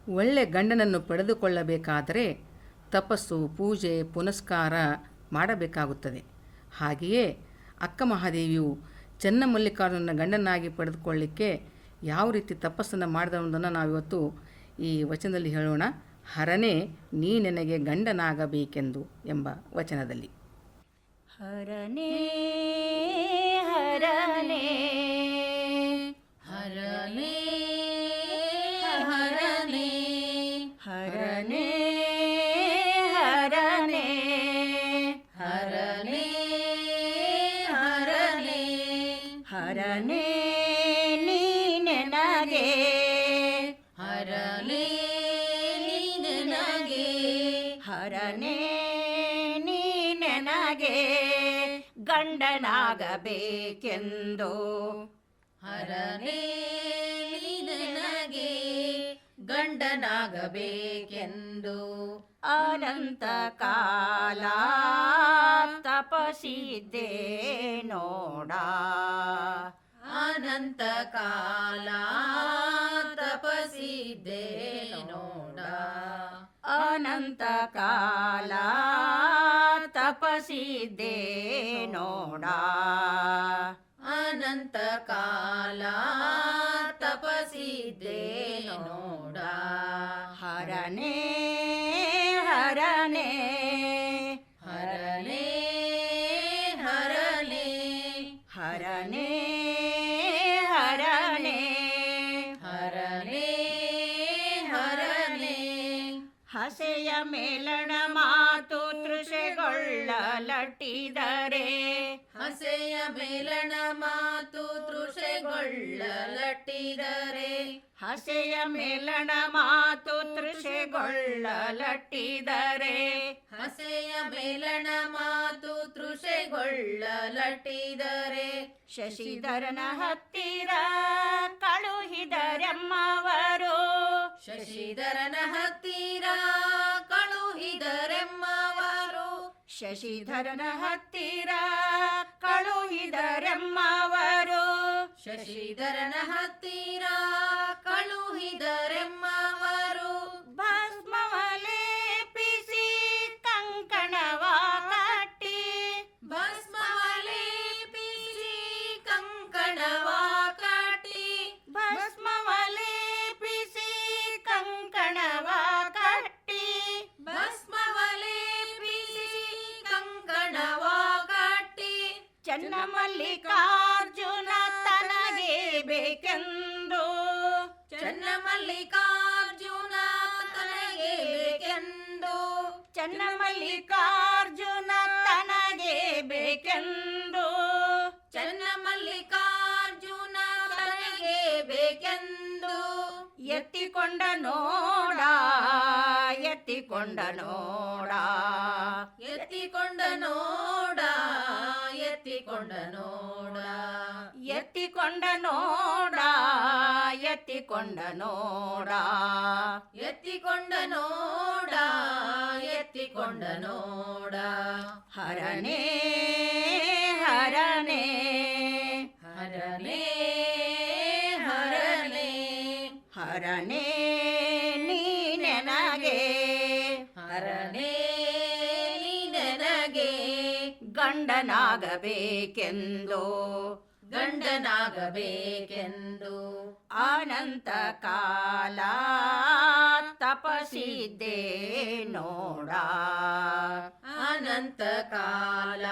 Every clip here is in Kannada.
ಒಳ್ಳೆ ಗಂಡನನ್ನು ಪಡೆದುಕೊಳ್ಳಬೇಕಾದರೆ ತಪಸ್ಸು, ಪೂಜೆ, ಪುನಸ್ಕಾರ ಮಾಡಬೇಕಾಗುತ್ತದೆ. ಹಾಗೆಯೇ ಅಕ್ಕ ಮಹಾದೇವಿಯು ಚನ್ನಮಲ್ಲಿಕಾರ್ಜುನನ ಗಂಡನಾಗಿ ಪಡೆದುಕೊಳ್ಳಲಿಕ್ಕೆ ಯಾವ ರೀತಿ ತಪಸ್ಸನ್ನು ಮಾಡಿದವುದನ್ನು ನಾವಿವತ್ತು ಈ ವಚನದಲ್ಲಿ ಹೇಳೋಣ. ಹರನೇ ನೀ ನನಗೆ ಗಂಡನಾಗಬೇಕೆಂದು ಎಂಬ ವಚನದಲ್ಲಿ. ಹರನೇ ಹರನೇ ಹರನೇ ಹರನೇ ಹರನೇ ಹರನೇ ಹರನೇ ಹರನೇ ಹರನೇ ನೀ ನನಗೆ ಹರನೇ ನೀ ನನಗೆ ಹರನೇ ನೀ ನನಗೆ ಗಂಡನಾಗಬೇಕೆಂದು ಹರನೇ ನೀ ನನಗೆ ಗಂಡನಾಗಬೇಕೆಂದು ಅನಂತ ಕಾಲ ತಪಸಿದ್ದೆ ನೋಡ ಅನಂತ ಕಾಲ ತಪಸಿದ್ದೆ ನೋಡ ಅನಂತ ಕಾಲ ತಪಸಿದ್ದೆ ನೋಡ ಅನಂತ ಕಾಲ ತಪಸಿದ್ದೆ ನೋಡ ಹರನೇ ಹರನೇ ಹರನೇ ಹರನೇ ಹರನೇ ಹರನೇ ಹರನೇ ಹರನೇ ಹಸೆಯ ಮೇಲಣ ಮಾತು ತೃಷೆಗೊಳ್ಳಲಟ್ಟಿದರೆ ಹಸೆಯ ಮೇಲಣ ಮಾತು ತೃಷೆಗೊಳ್ಳಲಟ್ಟಿದರೆ ಹಸೆಯ ಮೇಲಣ ಮಾತು ತೃಷೆಗೊಳ್ಳಲಟ್ಟಿದರೆ ಹಸೆಯ ಮೇಲಣ ಮಾತು ತೃಷೆಗೊಳ್ಳಲಟ್ಟಿದರೆ ಶಶಿಧರನ ಹತ್ತಿರ ಕಳುಹಿದರೆಮ್ಮವರು ಶಶಿಧರನ ಹತ್ತಿರ ಕಳುಹಿದರೆಮ್ಮವರು ಶಶಿಧರನ ಹತ್ತಿರ ಕಳುಹಿದರೆಮ್ಮವರು ಶಶಿಧರನ ಹತ್ತಿರ ಕಳುಹಿದರೆಮ್ಮವರು ಭಸ್ಮವಲೇಪಿಸಿ ಕಂಕಣವ ಕಟ್ಟಿ ಭಸ್ಮವಲೇಪಿಸಿ ಕಂಕಣವ ಕಟ್ಟಿ ಭಸ್ಮವಲೇಪಿಸಿ ಕಂಕಣವ ಕಟ್ಟಿ ಭಸ್ಮವಲೇಪಿಸಿ ಕಂಕಣವ ಕಟ್ಟಿ ಚನ್ನಮಲ್ಲಿಕಾರ್ಜುನ ತನಗೆ ಬೇಕೆಂದು ಚನ್ನಮಲ್ಲಿಕಾರ್ಜುನ ತನಗೆ ಬೇಕೆಂದು ಚನ್ನಮಲ್ಲಿಕಾರ್ಜುನ ತನಗೆ ಬೇಕೆಂದು ಚನ್ನಮಲ್ಲಿಕಾರ್ಜುನ ತನಗೆ ಬೇಕೆಂದು ಎತ್ತಿಕೊಂಡ ನೋಡ ಎತ್ತಿಕೊಂಡ ನೋಡ ಎತ್ತಿಕೊಂಡ ನೋಡ ಎತ್ತಿಕೊಂಡ ನೋಡ ಎತ್ತಿಕೊಂಡ ನೋಡ ಎತ್ತಿಕೊಂಡ ನೋಡ ಎತ್ತಿಕೊಂಡ ನೋಡ ಎತ್ತಿಕೊಂಡ ನೋಡ ಹರನೇ ಹರನೇ ಹರನೇ ಹರನೇ ಹರನೇ ನೀ ನನಗೆ ಹರನೇ ನೀ ನನಗೆ ಗಂಡನಾಗಬೇಕೆಂದು ಗಂಡನಾಗಬೇಕೆಂದು ಅನಂತ ಕಾಲ ತಪಸಿದ್ದೆ ನೋಡ ಅನಂತ ಕಾಲ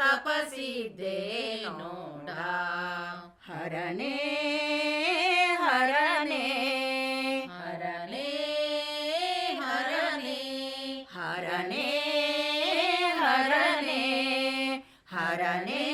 ತಪಸಿದ್ದೆ ನೋಡ ಹರನೇ ಹರನೇ ಹರನೇ ಹರನೇ ಹರನೇ ಹರನೇ ಹರನೇ